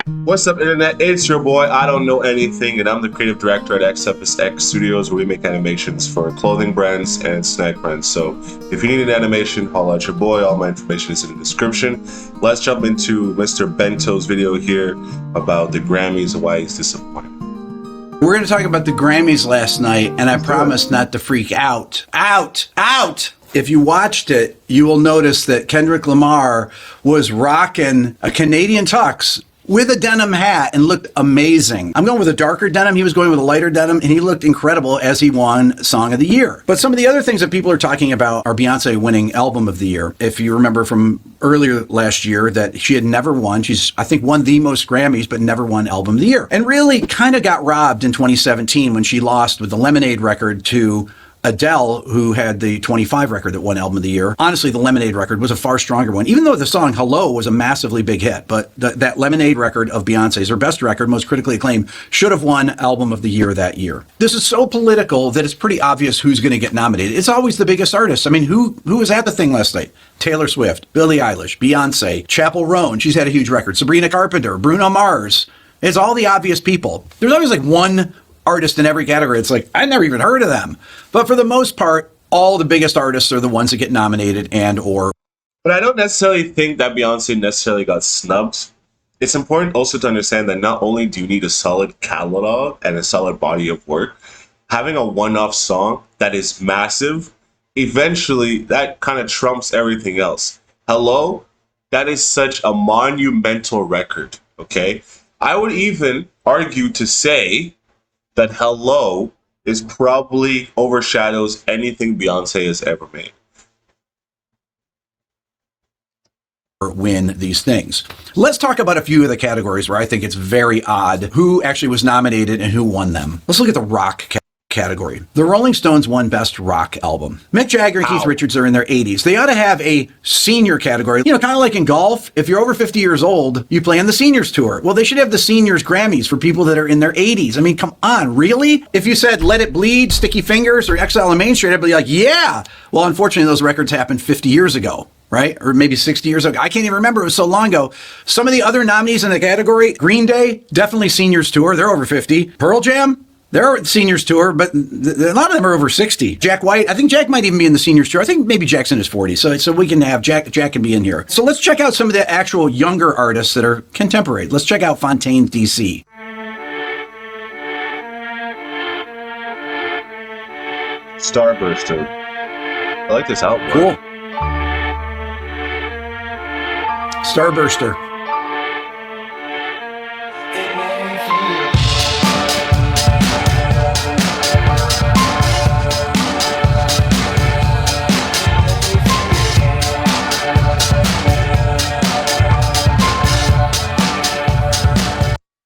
What's up, Internet? It's your boy, I Don't Know Anything, and I'm the creative director at xCephasx Studios, where we make animations for clothing brands and snack brands. So if you need an animation, holla at your boy. All my information is in the description. Let's jump into Mr. Bento's video here about the Grammys and why he's disappointed. We're going to talk about the Grammys last night, and I promise not to freak out. Out! If you watched it, you will notice that Kendrick Lamar was rocking a Canadian tux with a denim hat and looked amazing. I'm going with a darker denim. He was going with a lighter denim, and he looked incredible as he won Song of the Year. But some of the other things that people are talking about are Beyonce winning Album of the Year. If you remember from earlier last year that she had never won. She's, I think, won the most Grammys, but never won Album of the Year. And really kind of got robbed in 2017 when she lost with the Lemonade record to Adele, who had the 25 record that won Album of the Year. Honestly, the Lemonade record was a far stronger one, even though the song Hello was a massively big hit. But that Lemonade record of Beyonce's, her best record, most critically acclaimed, should have won Album of the Year that year. This is so political that it's pretty obvious who's going to get nominated. It's always the biggest artists. I mean, who was at the thing last night? Taylor Swift, Billie Eilish, Beyonce, Chappell Roan, she's had a huge record, Sabrina Carpenter, Bruno Mars. It's all the obvious people. There's always like one artist in every category. It's like, I never even heard of them. But for the most part, all the biggest artists are the ones that get nominated and/or. But I don't necessarily think that Beyonce necessarily got snubbed. It's important also to understand that not only do you need a solid catalog and a solid body of work, having a one-off song that is massive, eventually that kind of trumps everything else. Hello, that is such a monumental record, okay? I would even argue to say that Hello is probably overshadows anything Beyonce has ever made. Win these things. Let's talk about a few of the categories where I think it's very odd who actually was nominated and who won them. Let's look at the rock category. The Rolling Stones won Best Rock Album. Mick Jagger and Keith Richards are in their 80s. They ought to have a senior category. You know, kind of like in golf, if you're over 50 years old, you play on the seniors tour. Well, they should have the seniors Grammys for people that are in their 80s. I mean, come on, really? If you said Let It Bleed, Sticky Fingers, or Exile on Main Street, I'd be like, yeah. Well, unfortunately, those records happened 50 years ago. Right? Or maybe 60 years ago. I can't even remember. It was so long ago. Some of the other nominees in the category, Green Day, definitely seniors tour. They're over 50. Pearl Jam, they're seniors tour, but a lot of them are over 60. Jack White, I think Jack might even be in the seniors tour. I think maybe Jack's in his 40s. So we can have Jack can be in here. So let's check out some of the actual younger artists that are contemporary. Let's check out Fontaine's DC. Starburster. I like this album. Cool. Starburster.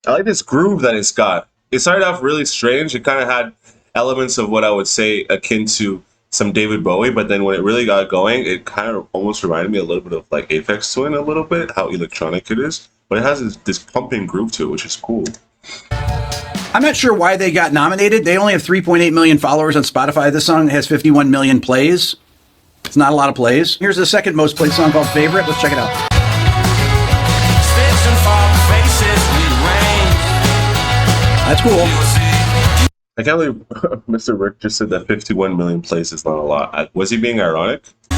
I like this groove that it's got. It started off really strange. It kind of had elements of what I would say akin to some David Bowie, but then when it really got going, it kind of almost reminded me a little bit of like Aphex Twin a little bit, how electronic it is. But it has this pumping groove to it, which is cool. I'm not sure why they got nominated. They only have 3.8 million followers on Spotify. This song has 51 million plays. It's not a lot of plays. Here's the second most played song called Favorite. Let's check it out. That's cool. I can't believe Mr. Rick just said that 51 million plays is not a lot. Was he being ironic? I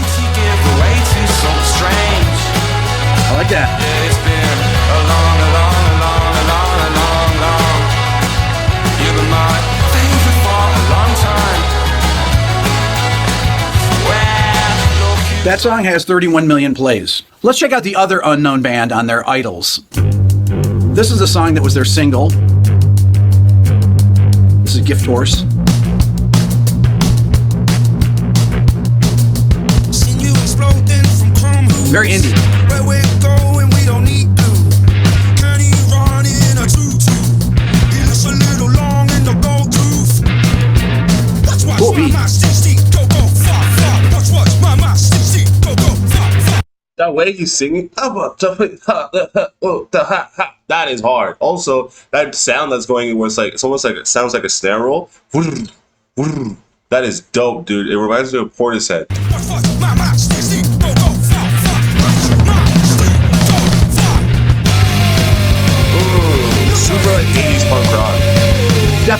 like that. That song has 31 million plays. Let's check out the other unknown band on their Idols. This is a song that was their single. This is Gift Horse. Very indie. Cool beat. That way he's singing, that is hard. Also, that sound that's going in where it's almost like it sounds like a snare roll. That is dope, dude. It reminds me of Portishead.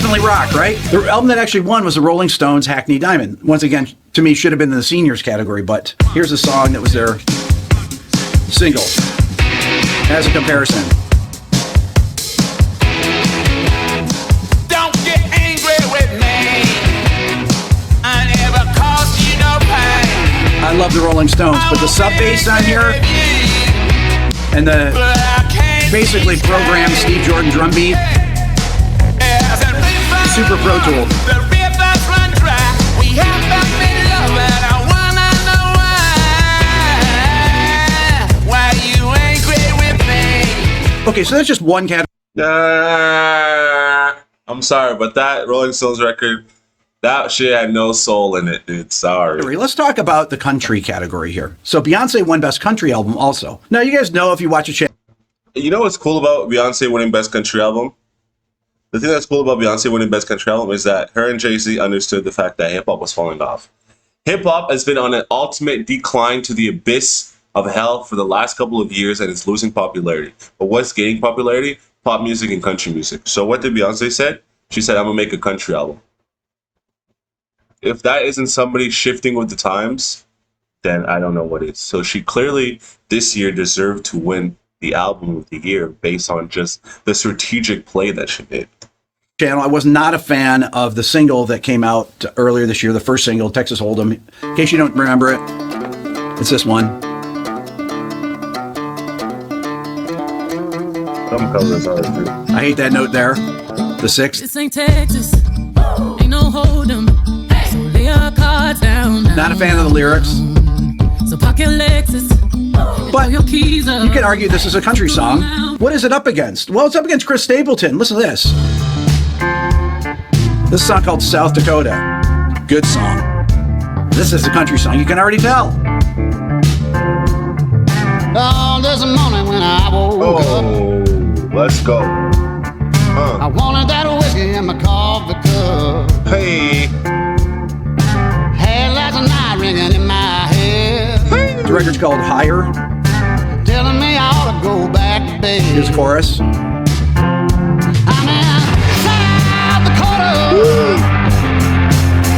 definitely rock, right? The album that actually won was the Rolling Stones' Hackney Diamond. Once again, to me, should have been in the seniors category, but here's a song that was their single as a comparison. Don't get angry with me. I never caused you no pain. I love the Rolling Stones, but the sub bass on here and the basically programmed Steve Jordan drum beat, super Pro Tool. The rivers run dry. We haven't been loving. I wanna know why you angry with me. Okay, so that's just one category. I'm sorry, but that Rolling Stones record, that shit had no soul in it, dude. Sorry. Let's talk about the country category here. So Beyonce won Best Country Album also. Now, you guys know if you watch a channel. You know what's cool about Beyonce winning Best Country Album? The thing that's cool about Beyonce winning Best Country Album is that her and Jay-Z understood the fact that hip-hop was falling off. Hip-hop has been on an ultimate decline to the abyss of hell for the last couple of years, and it's losing popularity. But what's gaining popularity? Pop music and country music. So what did Beyonce say? She said, I'm going to make a country album. If that isn't somebody shifting with the times, then I don't know what is. So she clearly this year deserved to win the album of the year based on just the strategic play that she did. Channel. I was not a fan of the single that came out earlier this year, the first single, Texas Hold'em. In case you don't remember it, it's this one. Some colors are too. I hate that note there. The sixth. This ain't Texas, ain't no Hold'em, so lay your cards down. Not a fan of the lyrics. So pocket Lexus, But your keys up. you can argue this is a country song. What is it up against? Well, it's up against Chris Stapleton. Listen to this. This is a song called South Dakota. Good song. This is a country song. You can already tell. Oh, there's a morning when I woke up. Oh, let's go. I wanted that whiskey in my coffee cup. Hey. Had last night ringing in my head, The record's called Higher. telling me I ought to go back to bed. Here's the chorus. I'm in South Dakota.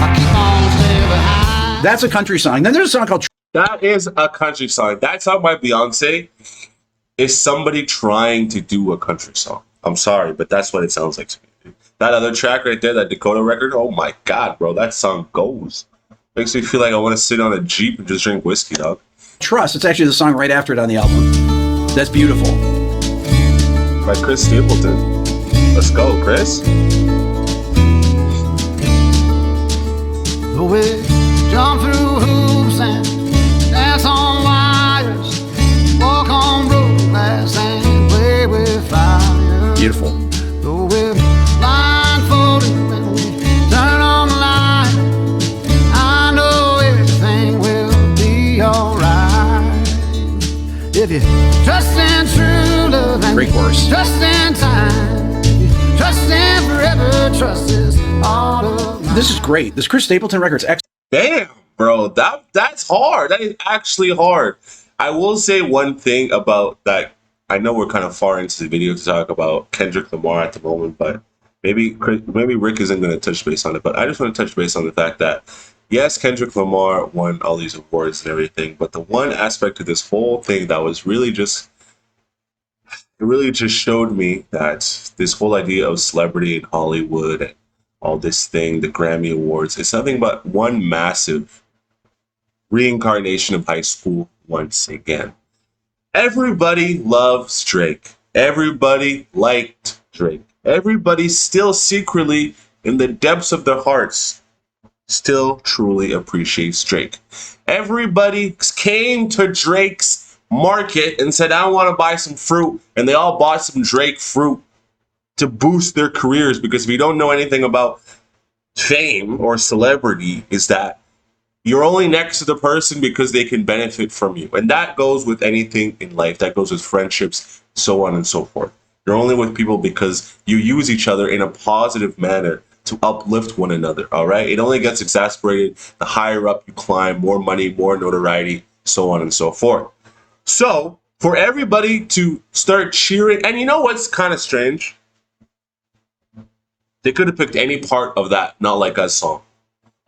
I keep on staying behind. That's a country song. Then there's a song called That is a country song. That song by Beyonce is somebody trying to do a country song. I'm sorry, but that's what it sounds like to me. That other track right there, that Dakota record, oh my God, bro, that song goes. Makes me feel like I want to sit on a Jeep and just drink whiskey, dog. Trust. It's actually the song right after it on the album. That's beautiful. By Chris Stapleton. Let's go, Chris. We jump through hoops and dance on wires, walk on road glass and play with fire. Beautiful. Though we're blindfolded when we turn on the light, I know everything will be alright. If you trust in true love and Great chorus. trust in time, if you trust in forever, trust is all of mine. This is great. This Chris Stapleton record's excellent. Damn, bro, that's hard. That is actually hard. I will say one thing about that. I know we're kind of far into the video to talk about Kendrick Lamar at the moment, but maybe Rick isn't going to touch base on it. But I just want to touch base on the fact that, yes, Kendrick Lamar won all these awards and everything, but the one aspect of this whole thing that was really just showed me that this whole idea of celebrity in Hollywood and all this thing, the Grammy Awards, it's nothing but one massive reincarnation of high school once again. Everybody loves Drake. Everybody liked Drake. Everybody still secretly, in the depths of their hearts, still truly appreciates Drake. Everybody came to Drake's market and said, I want to buy some fruit. And they all bought some Drake fruit to boost their careers, because if you don't know anything about fame or celebrity, is that you're only next to the person because they can benefit from you. And that goes with anything in life. That goes with friendships, so on and so forth. You're only with people because you use each other in a positive manner to uplift one another, all right? It only gets exasperated the higher up you climb, more money, more notoriety, so on and so forth. So for everybody to start cheering, and you know what's kind of strange? They could have picked any part of that Not Like Us song.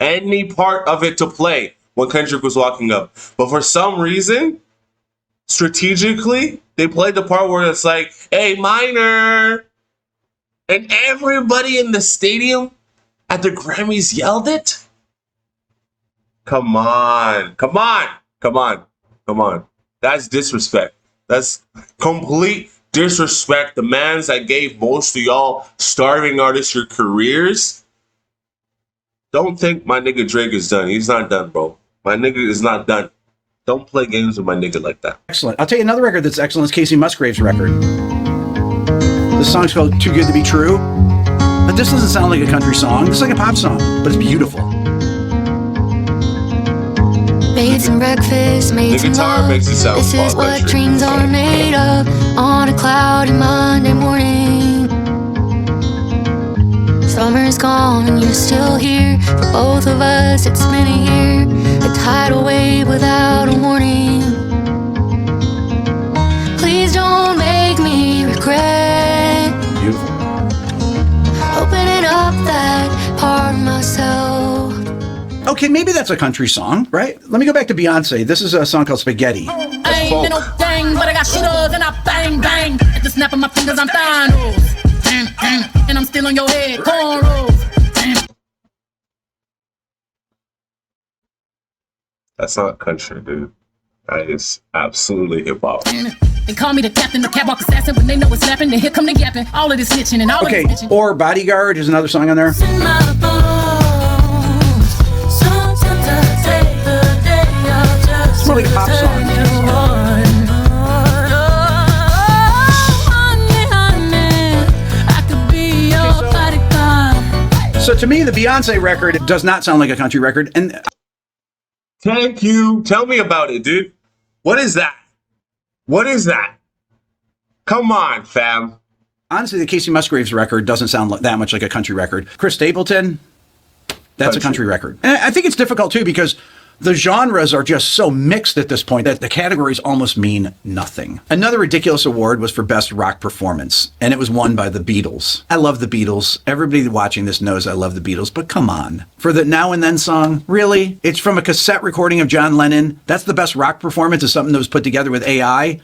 Any part of it to play when Kendrick was walking up. But for some reason, strategically, they played the part where it's like, hey, minor. And everybody in the stadium at the Grammys yelled it. Come on. Come on. Come on. Come on. That's disrespect. That's complete disrespect. The mans that gave most of y'all starving artists your careers. Don't think my nigga Drake is done. He's not done, bro. My nigga is not done. Don't play games with my nigga like that. Excellent. I'll tell you another record that's excellent is Casey Musgrave's record. This song's called Too Good to Be True. But this doesn't sound like a country song. It's like a pop song, but it's beautiful. Made some breakfast, made The some guitar love. makes it sound This is pop what country. dreams are made of on a cloudy Monday morning. Summer's gone and you're still here. For both of us, it's been a year. A tidal wave without a warning. Please don't make me regret Beautiful. opening up that part of myself. Okay, maybe that's a country song, right? Let me go back to Beyonce. This is a song called Spaghetti. I ain't been no thing, but I got shooters and I bang bang. At the snap of my fingers, I'm Thanos. Bang, bang, and I'm still on your head, cornrows. Bang. That's not country, dude. That is absolutely hip hop. They call me the captain, the catwalk assassin. When they know what's snapping, then here come the yapping. All of this snitching and all Okay, of this snitching. or Bodyguard is another song on there. In my bones. Sometimes I take the day off just It's more like a pop song. So to me, the Beyonce record does not sound like a country record. And Thank you. Tell me about it, dude. What is that? What is that? Come on, fam. honestly, the Casey Musgraves record doesn't sound that much like a country record. Chris Stapleton, that's a country record. And I think it's difficult too because the genres are just so mixed at this point that the categories almost mean nothing. Another ridiculous award was for Best Rock Performance, and it was won by the Beatles. I love the Beatles. Everybody watching this knows I love the Beatles, but come on. For the Now and Then song, really? It's from a cassette recording of John Lennon. That's the best rock performance, is something that was put together with AI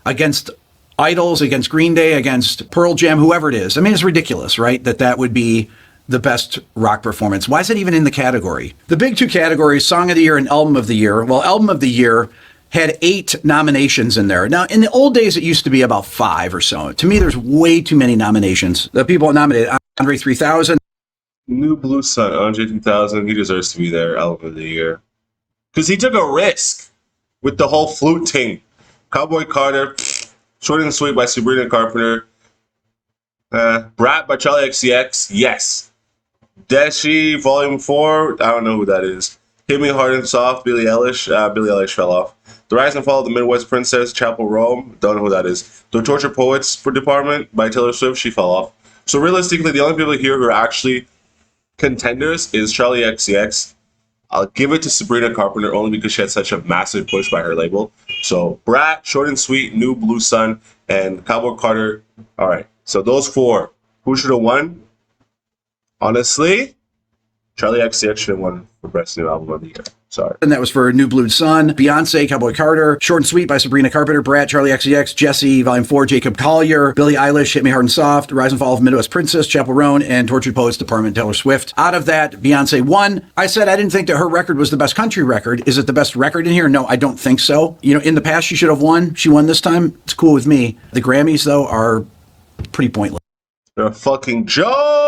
against Idols, against Green Day, against Pearl Jam, whoever it is. I mean, it's ridiculous, right? That would be the best rock performance. Why is it even in the category? The big two categories, Song of the Year and Album of the Year. Well, Album of the Year had 8 nominations in there. Now, in the old days, it used to be about 5 or so. To me, there's way too many nominations. The people nominated, Andre 3000. New Blue Sun, Andre 3000, he deserves to be there, Album of the Year. Because he took a risk with the whole flute thing. Cowboy Carter, Short and Sweet by Sabrina Carpenter. Brat by Charlie XCX, yes. Deshi, Volume 4, I don't know who that is. Hit Me Hard and Soft, Billie Eilish. Billie Eilish fell off. The Rise and Fall of the Midwest Princess, Chapel Rome, don't know who that is. The Torture Poets for Department by Taylor Swift, she fell off. So realistically, the only people here who are actually contenders is Charlie XCX. I'll give it to Sabrina Carpenter only because she had such a massive push by her label. So Brat, Short and Sweet, New Blue Sun, and Cowboy Carter. All right, so those 4. Who should have won? Honestly, Charlie XCX should have won for Best New Album of the Year. Sorry. And that was for New Blue Sun, Beyonce, Cowboy Carter, Short and Sweet by Sabrina Carpenter, Brat, Charlie XCX, Jesse, Volume 4, Jacob Collier, Billie Eilish, Hit Me Hard and Soft, Rise and Fall of Midwest Princess, Chapel Roan, and Tortured Poets Department, Taylor Swift. Out of that, Beyonce won. I said I didn't think that her record was the best country record. Is it the best record in here? No, I don't think so. You know, in the past, she should have won. She won this time. It's cool with me. The Grammys, though, are pretty pointless. They're a fucking joke.